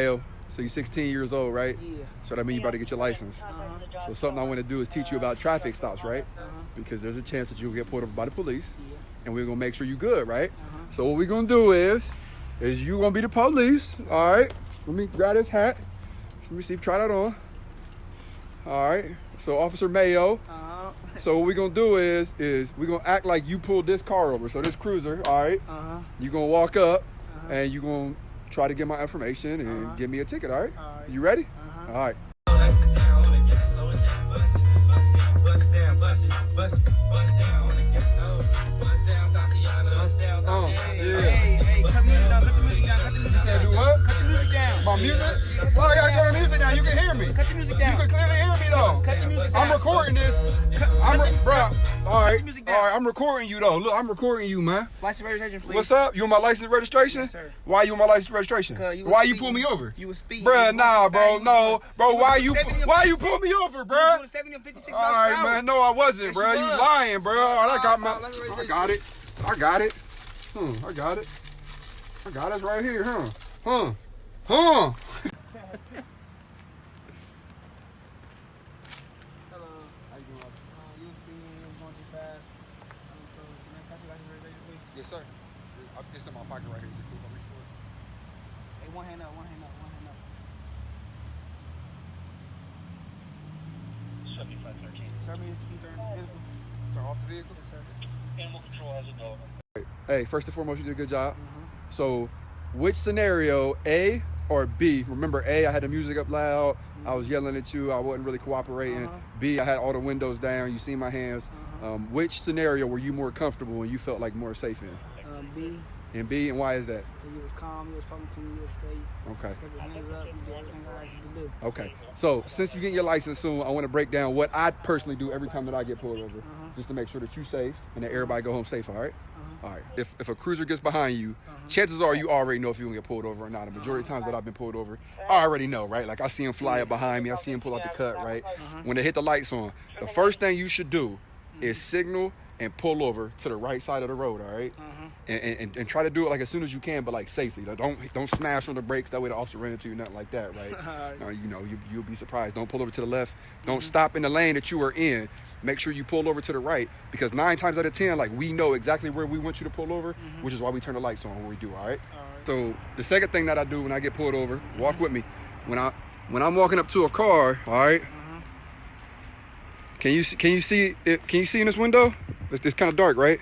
So you're 16 years old, right? Yeah. So that means you about to get your license. So something I want to do is teach you about traffic stops, right? Because there's a chance that you'll get pulled over by the police, and we're gonna make sure you're good, right? So what we're gonna do is you're gonna be the police, all right? Let me grab this hat. Let me see if try that on. All right. So Officer Mayo. So what we're gonna do is we're gonna act like you pulled this car over. So this cruiser, all right? You're gonna walk up and you're gonna try to get my information and give me a ticket, all right? You ready? All right. Hey, cut the music down, cut the music down, cut the music down. You said do what? Cut the music down. My music? Why I gotta turn the music down? You can hear me. Cut the music down. You can clearly hear me though. Cut the music down. I'm recording this. Bro. All right. I'm recording you though. Look, I'm recording you, man. License registration, please. What's up? You want my license registration? Yes, sir. Why you want my license registration? Why you pull me over? You was speeding. Bruh, nah, bro. No. Bro, why you pull me over, bruh? You was 70 and 56 All miles right, per hour. man. No, I wasn't, bruh. You lying, bruh. All right, I got my... I got it. I got it. I got it. I got it right here, huh? Huh. Hello. How you doing? You was speeding, you was going too fast. So, can I catch your license registration, please? Yes, sir. It's in my pocket right here. Is it cool? I'll be sure. Hey, one hand up, one hand up, one hand up. 7513. Sir, me, you turn the vehicle. Turn off the vehicle? Yes, sir. Animal control has it going. Hey, first and foremost, you did a good job. So, which scenario, A or B? Remember, A, I had the music up loud. I was yelling at you. I wasn't really cooperating. B, I had all the windows down. You see my hands. Which scenario were you more comfortable and you felt like more safe in? B. And B, and why is that? Because you was calm, you was talking to me, you was straight. Okay. Kept your hands up, you did everything I asked you to do. Okay. So, since you get your license soon, I want to break down what I personally do every time that I get pulled over, just to make sure that you're safe and that everybody go home safe, all right? All right. If a cruiser gets behind you, chances are you already know if you're going to get pulled over or not. The majority of times that I've been pulled over, I already know, right? Like, I see him fly up behind me. I see him pull out the cut, right? When they hit the lights on, the first thing you should do is signal and pull over to the right side of the road, all right? And try to do it like as soon as you can, but like safely. Like, don't smash on the brakes. That way the officer ran into you, nothing like that, right? You know, you'll be surprised. Don't pull over to the left. Don't stop in the lane that you are in. Make sure you pull over to the right, because 9 times out of 10, like, we know exactly where we want you to pull over, which is why we turn the lights on when we do, all right? So the second thing that I do when I get pulled over, walk with me. When I'm walking up to a car, all right? Can you see in this window? It's kind of dark, right?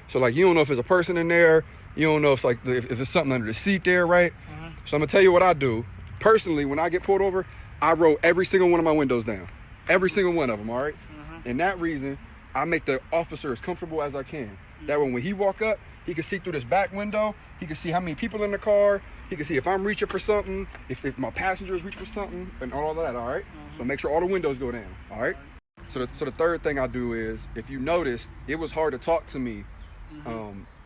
So like, you don't know if there's a person in there. You don't know if there's something under the seat there, right? So I'm gonna tell you what I do. Personally, when I get pulled over, I roll every single one of my windows down. Every single one of them, all right? And that reason, I make the officer as comfortable as I can. That way, when he walk up, he can see through this back window. He can see how many people in the car. He can see if I'm reaching for something, if my passengers reach for something, and all of that, all right? So make sure all the windows go down, all right? So the third thing I do is, if you noticed, it was hard to talk to me,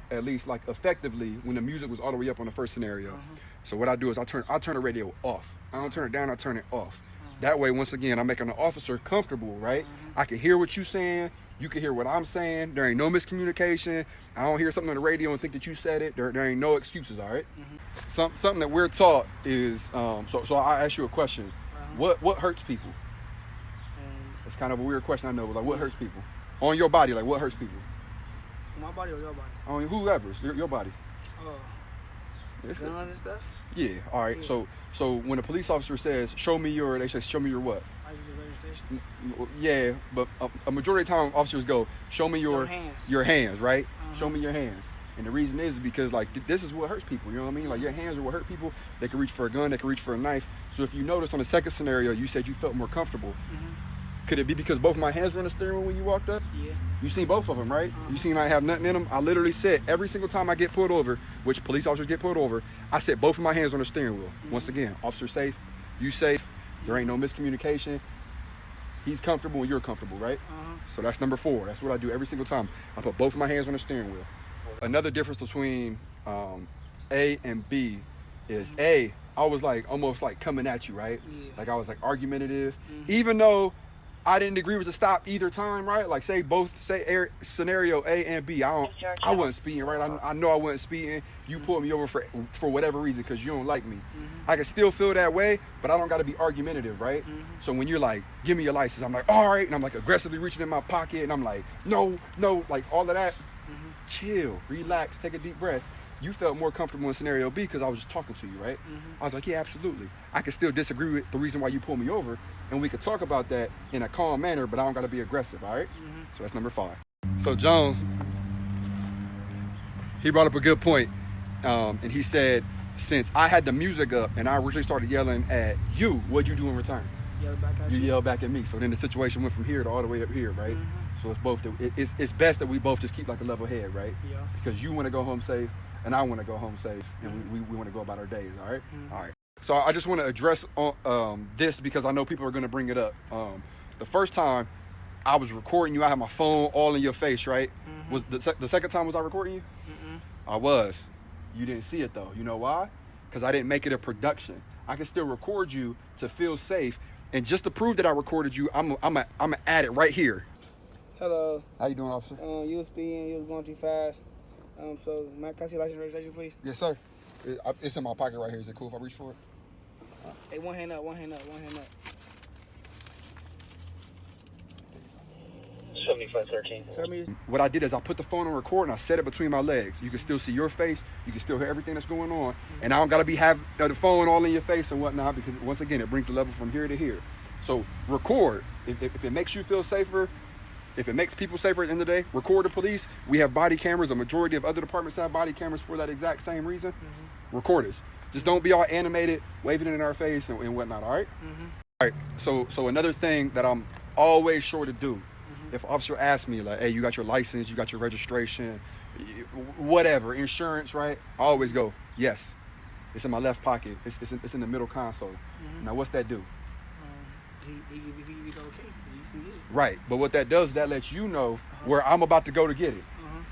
at least like effectively, when the music was all the way up on the first scenario. So what I do is I turn the radio off. I don't turn it down, I turn it off. That way, once again, I'm making the officer comfortable, right? I can hear what you're saying. You can hear what I'm saying. There ain't no miscommunication. I don't hear something on the radio and think that you said it. There ain't no excuses, all right? Something that we're taught is, so I ask you a question. What hurts people? It's kind of a weird question, I know, but like, what hurts people? On your body, like, what hurts people? My body or your body? On whoever's, your body. Guns and stuff? Yeah, all right. Yeah. So when a police officer says, they say, show me your what? License registration? Yeah, but a majority of the time, officers go, show me your hands, right? Show me your hands. And the reason is because, like, this is what hurts people, you know what I mean? Like, your hands are what hurt people. They can reach for a gun, they can reach for a knife. So if you noticed on the second scenario, you said you felt more comfortable. Could it be because both of my hands were on the steering wheel when you walked up? Yeah. You seen both of them, right? You seen I have nothing in them? I literally said every single time I get pulled over, which police officers get pulled over, I said both of my hands on the steering wheel. Once again, officer safe, you safe, there ain't no miscommunication. He's comfortable and you're comfortable, right? So that's number 4. That's what I do every single time. I put both of my hands on the steering wheel. Another difference between A and B is I was like almost like coming at you, right? Yeah. Like I was like argumentative, even though I didn't agree with the stop either time, right? Like say scenario A and B. I wasn't speeding, right? I know I wasn't speeding. You pulled me over for whatever reason because you don't like me. I can still feel that way, but I don't got to be argumentative, right? So when you're like, give me your license, I'm like, all right, and I'm like aggressively reaching in my pocket, and I'm like, no, like all of that. Chill, relax, take a deep breath. You felt more comfortable in scenario B because I was just talking to you, right? I was like, yeah, absolutely. I can still disagree with the reason why you pulled me over, and we could talk about that in a calm manner, but I don't got to be aggressive, all right? So that's number 5. So Jones, he brought up a good point, and he said, since I had the music up and I originally started yelling at you, what'd you do in return? Yell back at you. You yelled back at me. So then the situation went from here to all the way up here, right? So it's both. It's best that we both just keep like a level head, right? Yeah. Because you want to go home safe, and I want to go home safe, and we want to go about our days. All right. All right. So I just want to address this because I know people are going to bring it up. The first time I was recording you, I had my phone all in your face, right? Was the second time was I recording you? I was. You didn't see it though. You know why? Because I didn't make it a production. I can still record you to feel safe, and just to prove that I recorded you, I'm gonna add it right here. Hello. How you doing, officer? You was speeding. You was going too fast. So, can I see license registration, please? Yes, sir. It's in my pocket right here. Is it cool if I reach for it? Hey, one hand up. 7513. What I did is I put the phone on record and I set it between my legs. You can still see your face. You can still hear everything that's going on. And I don't got to have the phone all in your face and whatnot because, once again, it brings the level from here to here. So record. If it makes you feel safer, if it makes people safer at the end of the day, record the police. We have body cameras. A majority of other departments have body cameras for that exact same reason. Record us. Just don't be all animated, waving it in our face and whatnot, all right? All right, so another thing that I'm always sure to do, if an officer asks me, like, hey, you got your license, you got your registration, whatever, insurance, right? I always go, yes. It's in my left pocket. It's in the middle console. Now, what's that do? He okay. You can get it. Right, but what that does, that lets you know where I'm about to go to get it.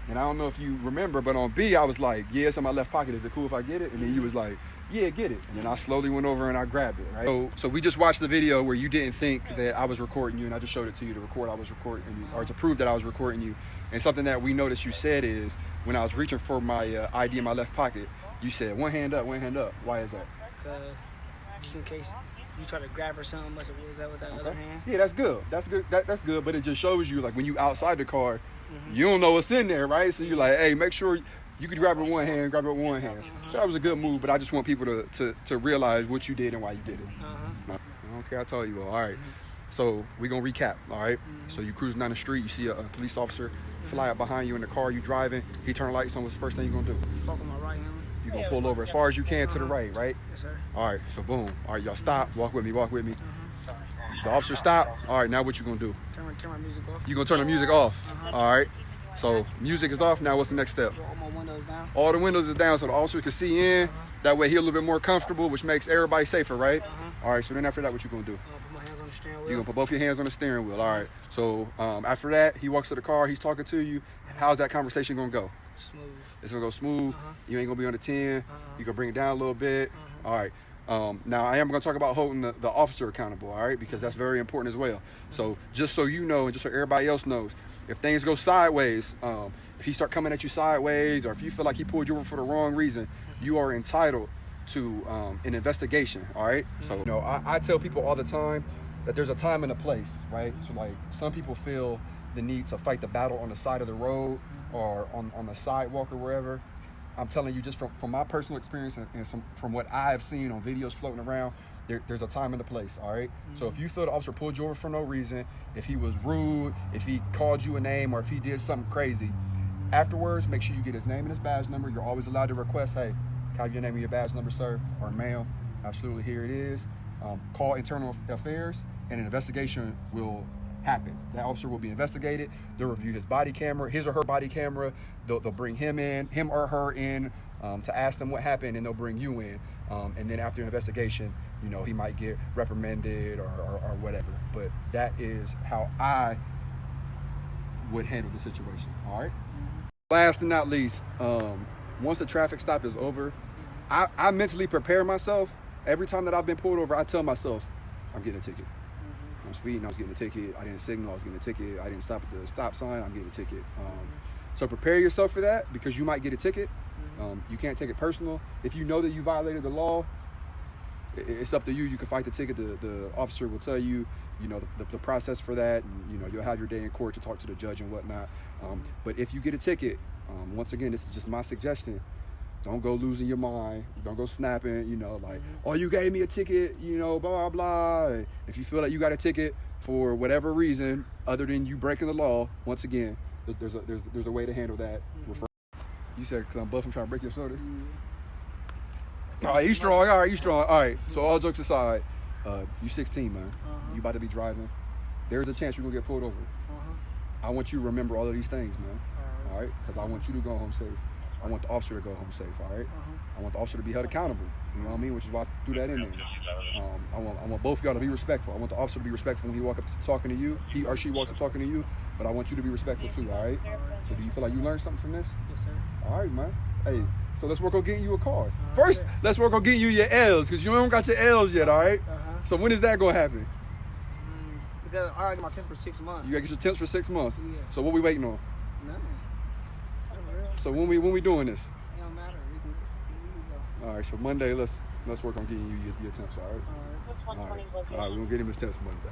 And I don't know if you remember, but on B, I was like, yeah, it's in my left pocket. Is it cool if I get it? And then you was like, yeah, get it. And then I slowly went over and I grabbed it, right? So we just watched the video where you didn't think that I was recording you, and I just showed it to you to record I was recording you, or to prove that I was recording you. And something that we noticed you said is, when I was reaching for my ID in my left pocket, you said, one hand up, one hand up. Why is that? Because just in case you try to grab her something, but was that with that other hand? Yeah, that's good. That's good. That's good. But it just shows you, like, when you outside the car, you don't know what's in there, right? So you're like, hey, make sure you can grab it with one hand, grab it with one hand. So that was a good move, but I just want people to realize what you did and why you did it. I don't care, I told you all. All right. So we're going to recap, all right? So you cruising down the street, you see a police officer fly up behind you in the car, you driving, he turn lights on, what's the first thing you're going to do? Fuck with my right hand. You're going to pull over as far as you can to the right, right? Yes, sir. All right, so boom. All right, y'all stop, walk with me. The officer stop. All right, now what you going to do? Turn my music off. You going to turn the music off? All right. So music is off. Now what's the next step? All my windows down. All the windows is down so the officer can see in. That way he's a little bit more comfortable, which makes everybody safer, right? All right, so then after that, what you going to do? Put my hands on the steering wheel. You're going to put both your hands on the steering wheel. All right. So after that, he walks to the car. He's talking to you. How's that conversation going to go? Smooth. It's going to go smooth. You ain't going to be on the 10. You're going to bring it down a little bit. All right. Now, I am going to talk about holding the officer accountable, all right, because that's very important as well. So just so you know and just so everybody else knows, if things go sideways, if he start coming at you sideways, or if you feel like he pulled you over for the wrong reason, you are entitled to an investigation, all right? So, you know, I tell people all the time that there's a time and a place, right? So, like, some people feel the need to fight the battle on the side of the road or on the sidewalk or wherever. I'm telling you, just from my personal experience and from what I have seen on videos floating around, there's a time and a place, all right? So if you feel the officer pulled you over for no reason, if he was rude, if he called you a name, or if he did something crazy, afterwards, make sure you get his name and his badge number. You're always allowed to request, hey, can I have your name and your badge number, sir, or ma'am? Absolutely, here it is. Call internal affairs, and an investigation will happen. That officer will be investigated. They'll review his body camera, his or her body camera. They'll bring him or her in to ask them what happened, and they'll bring you in. And then after investigation, you know, he might get reprimanded or whatever. But that is how I would handle the situation, all right? Last and not least, once the traffic stop is over, I mentally prepare myself. Every time that I've been pulled over, I tell myself, I'm getting a ticket. I'm speeding, I was getting a ticket. I didn't signal, I was getting a ticket. I didn't stop at the stop sign, I'm getting a ticket. So prepare yourself for that because you might get a ticket. You can't take it personal. If you know that you violated the law, it's up to you. You can fight the ticket. The officer will tell you, you know, the process for that, and you know, you'll have your day in court to talk to the judge and whatnot. But if you get a ticket, once again, this is just my suggestion. Don't go losing your mind. Don't go snapping, you know, like, oh, you gave me a ticket, you know, blah, blah, blah. If you feel like you got a ticket for whatever reason other than you breaking the law, once again, there's a way to handle that. You said because I'm buff, I'm trying to break your shoulder? All right, you strong. All right, you strong. All right, so all jokes aside, you 16, man. You about to be driving. There's a chance you're going to get pulled over. I want you to remember all of these things, man. All right? Because I want you to go home safe. I want the officer to go home safe, all right? I want the officer to be held accountable, you know what I mean? Which is why I threw that in there. I want both of y'all to be respectful. I want the officer to be respectful when he walks up to talking to you. He or she walks up talking to you, but I want you to be respectful too, all right? So do you feel like you learned something from this? Yes, sir. All right, man. Hey, so let's work on getting you a car. First, let's work on getting you your L's, because you haven't got your L's yet, all right? So when is that going to happen? Because I already got my temp for 6 months. You got to get your temps for 6 months. Yeah. So what we waiting on? Nothing. So when we doing this? It don't matter. We can go. All right, so Monday, let's work on getting you your temps, all right? All right. All right, we're going to get him his temps Monday.